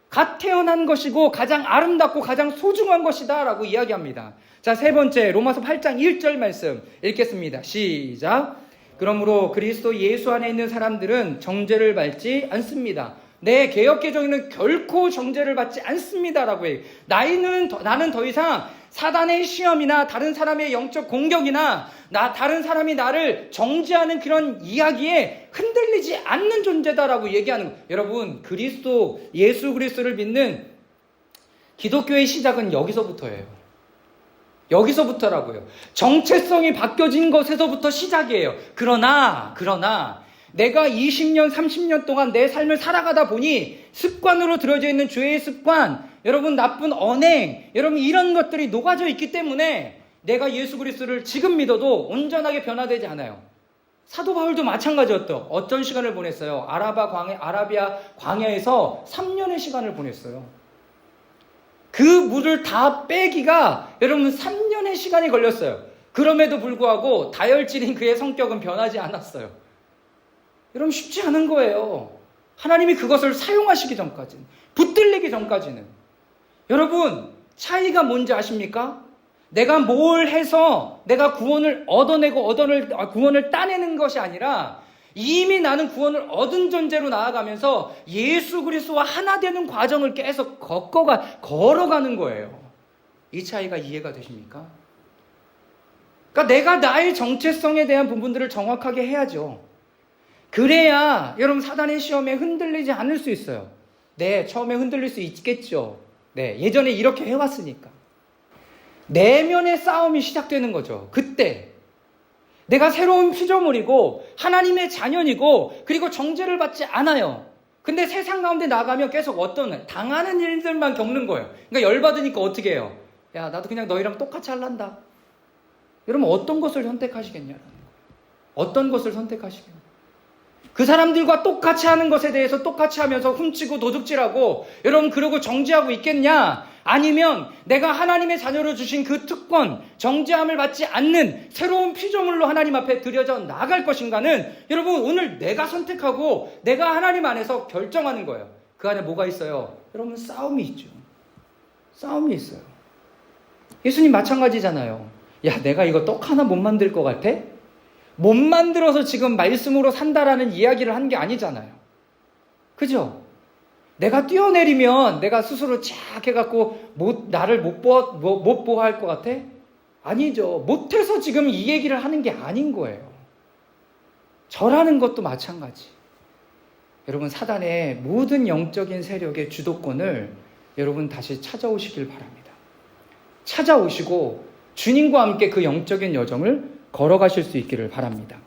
Speaker 1: 갓 태어난 것이고 가장 아름답고 가장 소중한 것이다 라고 이야기합니다. 자, 세 번째 로마서 8장 1절 말씀 읽겠습니다. 시작. 그러므로 그리스도 예수 안에 있는 사람들은 정죄를 밟지 않습니다. 내 개역개정에는 결코 정죄를 받지 않습니다라고 해요. 나는 더 이상 사단의 시험이나 다른 사람의 영적 공격이나 다른 사람이 나를 정죄하는 그런 이야기에 흔들리지 않는 존재다라고 얘기하는 거예요. 여러분, 예수 그리스도를 믿는 기독교의 시작은 여기서부터예요. 여기서부터라고요. 정체성이 바뀌어진 것에서부터 시작이에요. 그러나 내가 20년, 30년 동안 내 삶을 살아가다 보니 습관으로 들어져 있는 죄의 습관, 여러분 나쁜 언행, 여러분 이런 것들이 녹아져 있기 때문에 내가 예수 그리스도를 지금 믿어도 온전하게 변화되지 않아요. 사도 바울도 마찬가지였죠. 어떤 시간을 보냈어요? 아라비아 광야에서 3년의 시간을 보냈어요. 그 물을 다 빼기가 여러분 3년의 시간이 걸렸어요. 그럼에도 불구하고 다혈질인 그의 성격은 변하지 않았어요. 여러분 쉽지 않은 거예요. 하나님이 그것을 사용하시기 전까지는, 붙들리기 전까지는. 여러분 차이가 뭔지 아십니까? 내가 뭘 해서 내가 구원을 구원을 따내는 것이 아니라 이미 나는 구원을 얻은 존재로 나아가면서 예수 그리스도와 하나 되는 과정을 계속 걸어가는 거예요. 이 차이가 이해가 되십니까? 그러니까 내가 나의 정체성에 대한 부분들을 정확하게 해야죠. 그래야 여러분 사단의 시험에 흔들리지 않을 수 있어요. 네, 처음에 흔들릴 수 있겠죠. 네, 예전에 이렇게 해왔으니까. 내면의 싸움이 시작되는 거죠. 그때 내가 새로운 피조물이고 하나님의 자녀이고 그리고 정죄를 받지 않아요. 근데 세상 가운데 나가면 계속 당하는 일들만 겪는 거예요. 그러니까 열받으니까 어떻게 해요? 야, 나도 그냥 너희랑 똑같이 할란다. 여러분 어떤 것을 선택하시겠냐라는 거예요. 어떤 것을 선택하시겠냐. 그 사람들과 똑같이 하는 것에 대해서 똑같이 하면서 훔치고 도둑질하고 여러분 그러고 정죄하고 있겠냐? 아니면 내가 하나님의 자녀로 주신 그 특권, 정죄함을 받지 않는 새로운 피조물로 하나님 앞에 드려져 나갈 것인가는 여러분 오늘 내가 선택하고 내가 하나님 안에서 결정하는 거예요. 그 안에 뭐가 있어요? 여러분 싸움이 있죠. 싸움이 있어요. 예수님 마찬가지잖아요. 야, 내가 이거 떡 하나 못 만들 것 같아? 못 만들어서 지금 말씀으로 산다라는 이야기를 한 게 아니잖아요. 그죠? 내가 뛰어내리면 내가 스스로 쫙 해갖고 나를 못 보호할 것 같아? 아니죠. 못해서 지금 이 얘기를 하는 게 아닌 거예요. 절하는 것도 마찬가지. 여러분 사단의 모든 영적인 세력의 주도권을 여러분 다시 찾아오시길 바랍니다. 찾아오시고 주님과 함께 그 영적인 여정을 걸어가실 수 있기를 바랍니다.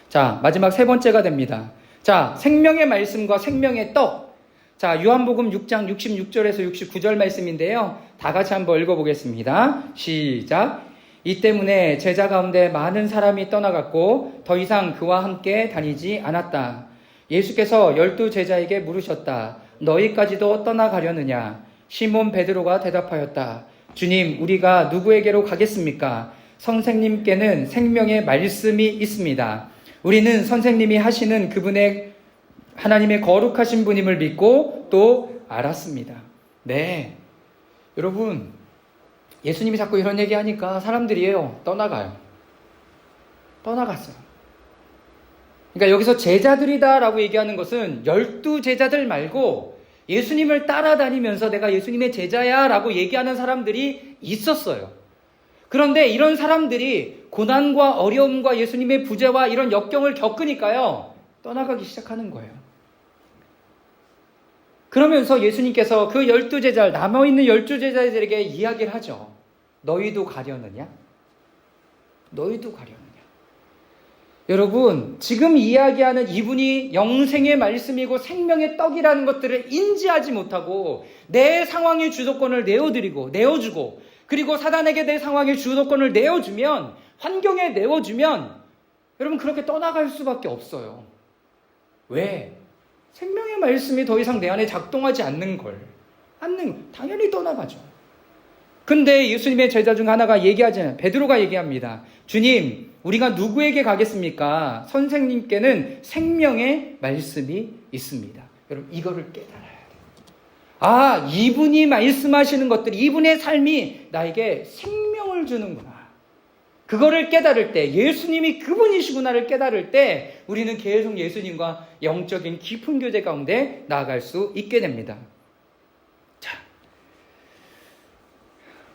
Speaker 1: 자, 마지막 세 번째가 됩니다. 자, 생명의 말씀과 생명의 떡. 자, 요한복음 6장 66절에서 69절 말씀인데요. 다 같이 한번 읽어보겠습니다. 시작. 이 때문에 제자 가운데 많은 사람이 떠나갔고 더 이상 그와 함께 다니지 않았다. 예수께서 12 제자에게 물으셨다. 너희까지도 떠나가려느냐? 시몬 베드로가 대답하였다. 주님, 우리가 누구에게로 가겠습니까? 선생님께는 생명의 말씀이 있습니다. 우리는 선생님이 하시는 그분의 하나님의 거룩하신 분임을 믿고 또 알았습니다. 네, 여러분 예수님이 자꾸 이런 얘기하니까 사람들이에요. 떠나갔어요. 그러니까 여기서 제자들이다라고 얘기하는 것은 12 제자들 말고 예수님을 따라다니면서 내가 예수님의 제자야 라고 얘기하는 사람들이 있었어요. 그런데 이런 사람들이 고난과 어려움과 예수님의 부재와 이런 역경을 겪으니까요, 떠나가기 시작하는 거예요. 그러면서 예수님께서 그 12 제자, 남아있는 12 제자들에게 이야기를 하죠. 너희도 가려느냐? 너희도 가려느냐? 여러분, 지금 이야기하는 이분이 영생의 말씀이고 생명의 떡이라는 것들을 인지하지 못하고 내 상황의 주도권을 내어주고 그리고 사단에게 내 상황의 주도권을 내어주면, 환경에 내어주면 여러분 그렇게 떠나갈 수밖에 없어요. 왜? 생명의 말씀이 더 이상 내 안에 작동하지 당연히 떠나가죠. 근데 예수님의 제자 중 하나가 베드로가 얘기합니다. 주님, 우리가 누구에게 가겠습니까? 선생님께는 생명의 말씀이 있습니다. 여러분 이거를 깨달아야 돼요. 이분이 말씀하시는 것들이, 이분의 삶이 나에게 생명을 주는구나. 그거를 깨달을 때, 예수님이 그분이시구나를 깨달을 때 우리는 계속 예수님과 영적인 깊은 교제 가운데 나아갈 수 있게 됩니다. 자,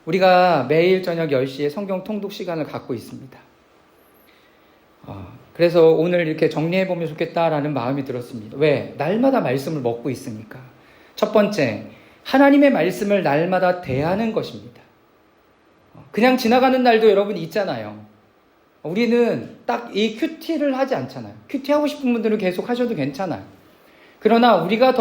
Speaker 1: 우리가 매일 저녁 10시에 성경 통독 시간을 갖고 있습니다. 그래서 오늘 이렇게 정리해보면 좋겠다라는 마음이 들었습니다. 왜? 날마다 말씀을 먹고 있으니까. 첫 번째, 하나님의 말씀을 날마다 대하는 것입니다. 그냥 지나가는 날도 여러분 있잖아요. 우리는 딱 이 큐티를 하지 않잖아요. 큐티 하고 싶은 분들은 계속 하셔도 괜찮아요. 그러나 우리가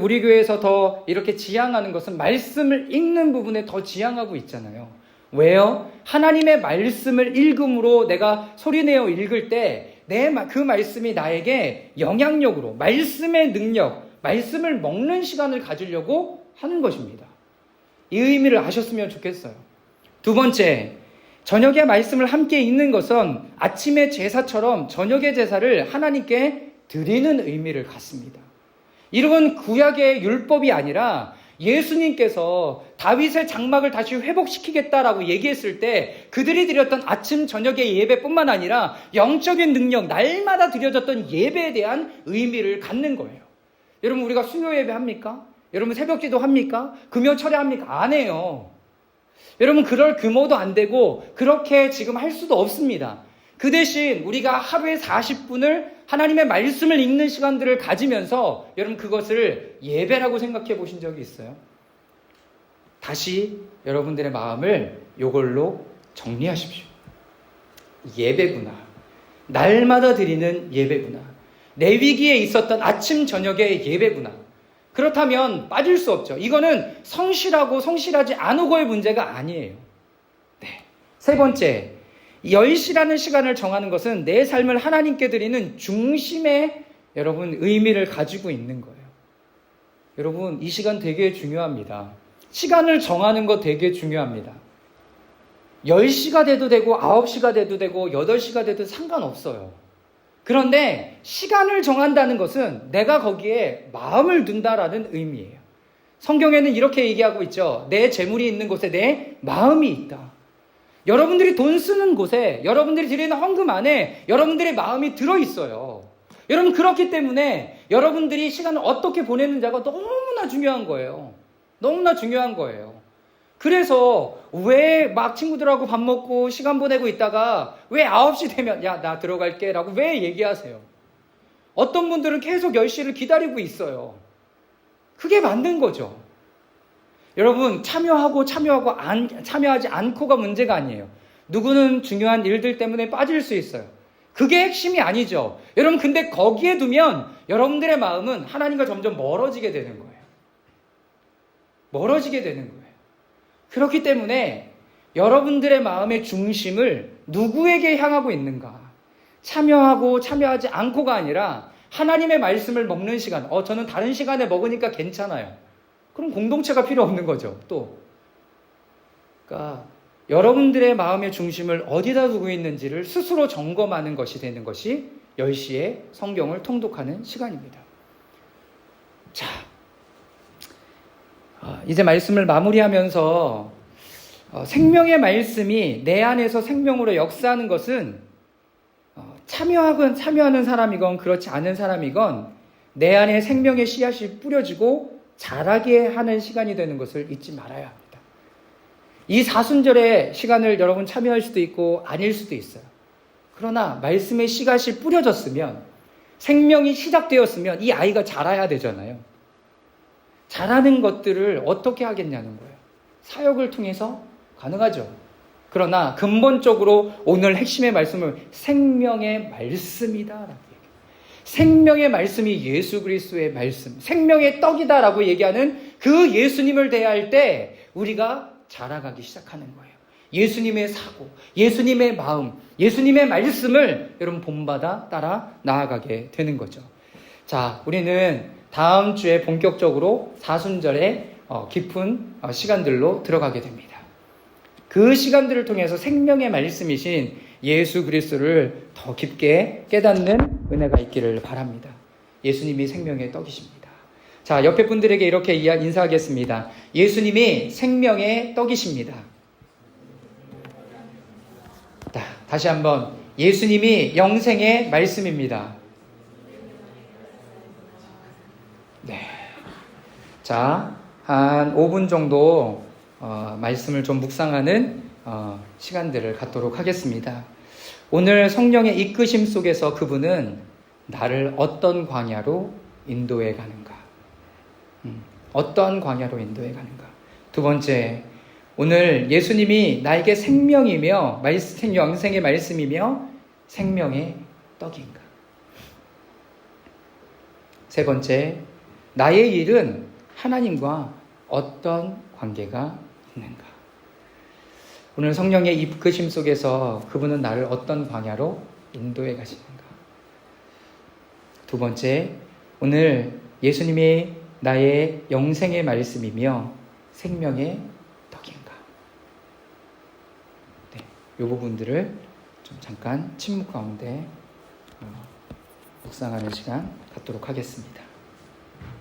Speaker 1: 우리 교회에서 더 이렇게 지향하는 것은 말씀을 읽는 부분에 더 지향하고 있잖아요. 왜요? 하나님의 말씀을 읽음으로 내가 소리내어 읽을 때 그 말씀이 나에게 영향력으로, 말씀의 능력, 말씀을 먹는 시간을 가지려고 하는 것입니다. 이 의미를 아셨으면 좋겠어요. 두 번째, 저녁에 말씀을 함께 읽는 것은 아침의 제사처럼 저녁의 제사를 하나님께 드리는 의미를 갖습니다. 이런 구약의 율법이 아니라 예수님께서 다윗의 장막을 다시 회복시키겠다라고 얘기했을 때 그들이 드렸던 아침 저녁의 예배뿐만 아니라 영적인 능력, 날마다 드려졌던 예배에 대한 의미를 갖는 거예요. 여러분, 우리가 수요 예배 합니까? 여러분, 새벽 기도 합니까? 금요 철회 합니까? 안 해요. 여러분, 그럴 규모도 안 되고 그렇게 지금 할 수도 없습니다. 그 대신 우리가 하루에 40분을 하나님의 말씀을 읽는 시간들을 가지면서 여러분, 그것을 예배라고 생각해 보신 적이 있어요? 다시 여러분들의 마음을 이걸로 정리하십시오. 예배구나. 날마다 드리는 예배구나. 레위기에 있었던 아침 저녁의 예배구나. 그렇다면 빠질 수 없죠. 이거는 성실하고 성실하지 않고의 문제가 아니에요. 네. 세 번째, 10시라는 시간을 정하는 것은 내 삶을 하나님께 드리는 중심의 여러분 의미를 가지고 있는 거예요. 여러분, 이 시간 되게 중요합니다. 시간을 정하는 거 되게 중요합니다. 10시가 돼도 되고 9시가 돼도 되고 8시가 돼도 상관없어요. 그런데 시간을 정한다는 것은 내가 거기에 마음을 둔다라는 의미예요. 성경에는 이렇게 얘기하고 있죠. 내 재물이 있는 곳에 내 마음이 있다. 여러분들이 돈 쓰는 곳에, 여러분들이 드리는 헌금 안에 여러분들의 마음이 들어있어요. 여러분, 그렇기 때문에 여러분들이 시간을 어떻게 보내는지가 너무나 중요한 거예요. 너무나 중요한 거예요. 그래서 왜 막 친구들하고 밥 먹고 시간 보내고 있다가 왜 9시 되면 야, 나 들어갈게 라고 왜 얘기하세요? 어떤 분들은 계속 10시를 기다리고 있어요. 그게 맞는 거죠. 여러분, 참여하지 않고가 문제가 아니에요. 누구는 중요한 일들 때문에 빠질 수 있어요. 그게 핵심이 아니죠. 여러분, 근데 거기에 두면 여러분들의 마음은 하나님과 점점 멀어지게 되는 거예요. 멀어지게 되는 거예요. 그렇기 때문에 여러분들의 마음의 중심을 누구에게 향하고 있는가? 참여하고 참여하지 않고가 아니라 하나님의 말씀을 먹는 시간. 저는 다른 시간에 먹으니까 괜찮아요. 그럼 공동체가 필요 없는 거죠, 또. 그러니까 여러분들의 마음의 중심을 어디다 두고 있는지를 스스로 점검하는 것이 되는 것이 10시에 성경을 통독하는 시간입니다. 자, 이제 말씀을 마무리하면서 생명의 말씀이 내 안에서 생명으로 역사하는 것은 참여하는 사람이건 그렇지 않은 사람이건 내 안에 생명의 씨앗이 뿌려지고 자라게 하는 시간이 되는 것을 잊지 말아야 합니다. 이 사순절의 시간을 여러분 참여할 수도 있고 아닐 수도 있어요. 그러나 말씀의 씨앗이 뿌려졌으면, 생명이 시작되었으면 이 아이가 자라야 되잖아요. 자라는 것들을 어떻게 하겠냐는 거예요. 사역을 통해서 가능하죠. 그러나 근본적으로 오늘 핵심의 말씀은 생명의 말씀이다라고 얘기해요. 생명의 말씀이 예수 그리스도의 말씀, 생명의 떡이다라고 얘기하는 그 예수님을 대할 때 우리가 자라가기 시작하는 거예요. 예수님의 사고, 예수님의 마음, 예수님의 말씀을 여러분 본받아 따라 나아가게 되는 거죠. 자, 우리는 다음 주에 본격적으로 사순절의 깊은 시간들로 들어가게 됩니다. 그 시간들을 통해서 생명의 말씀이신 예수 그리스도를 더 깊게 깨닫는 은혜가 있기를 바랍니다. 예수님이 생명의 떡이십니다. 자, 옆에 분들에게 이렇게 인사하겠습니다. 예수님이 생명의 떡이십니다. 다시 한번 예수님이 영생의 말씀입니다. 네. 자, 한 5분 정도 말씀을 좀 묵상하는 시간들을 갖도록 하겠습니다. 오늘 성령의 이끄심 속에서 그분은 나를 어떤 광야로 인도해 가는가? 어떤 광야로 인도해 가는가? 두 번째, 오늘 예수님이 나에게 생명이며 영생의 말씀이며 생명의 떡인가? 세 번째, 나의 일은 하나님과 어떤 관계가 있는가? 오늘 성령의 이끄심 속에서 그분은 나를 어떤 광야로 인도해 가시는가? 두 번째, 오늘 예수님이 나의 영생의 말씀이며 생명의 떡인가? 네, 이 부분들을 좀 잠깐 침묵 가운데 묵상하는 시간 갖도록 하겠습니다.